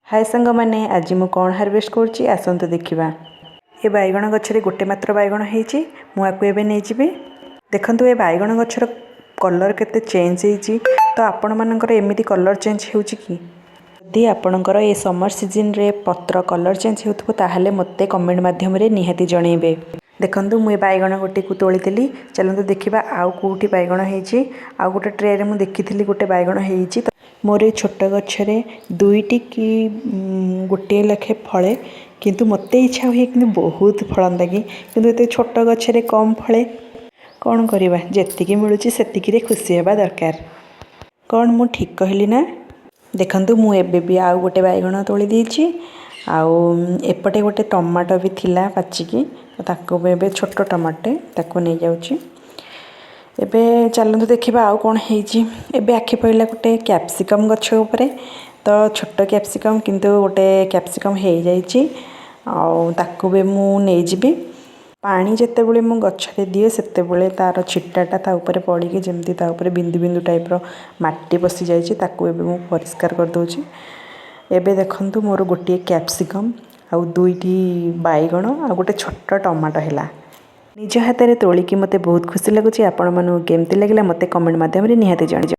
हाय सांग मैंने आज मु कौन हार्वेस्ट करुँची आसतु देखा। ये बैगण गचरे गोटे मात्र बैगण होती मुझे नहीं जी देखु ये बैगण गचर कलर केते चेंज होती तो आपण मानकर एमती कलर चेंज हो कि आपणकर ये समर सीजन रे पत्र कलर चेंज हो मत कमेंट मध्यम निहाती जनइबे। देखु मुझे बैगण गोटे को तोली चलते देखा आउ कौटी बैगण होती आउ गोटे ट्रे में देखी गोटे बैगण होती मोर ये छोट गच्छरे दुईटी कि गोटे लेखे फले किंतु मत इच्छा हुए कि बहुत फलंता कि छोट गच्छरे कम फले कौन करवा जी मिलूँ से खुशी हवा दरकार। कौन मु ठीक कहली ना। देखु मुझे भी आउ गोटे बैगण तोली देछि आउ एपटे गोटे टमाटो भी थिला पाचिकी ताको एबे छोट टमाटे ताको नहीं जाउछि। एबे चलते देखा आउ कौन होबे आखि पड़ा गोटे कैप्सिकम गछ उपरे तो छोट कैप्सिकम किंतु गोटे कैप्सिकम हो जाकू भी मुझे पानी जिते बड़े मु गछरे दिए सेते बड़े तार छिटाटा ता ऊपर पड़ी जमती बिंदु बिंदु टाइप मट्टी पशि जाकू मु परिष्कार कर दूची। एबे देखंतु मोर गोटे कैप्सिकम आउ दुईटी बैगण आ गोटे छोट टमाटो है निज हाथ में तोलिकी मते बहुत खुशी लगुच। आपण मानू केमती लगे मते कमेंट माध्यम निहाती जण।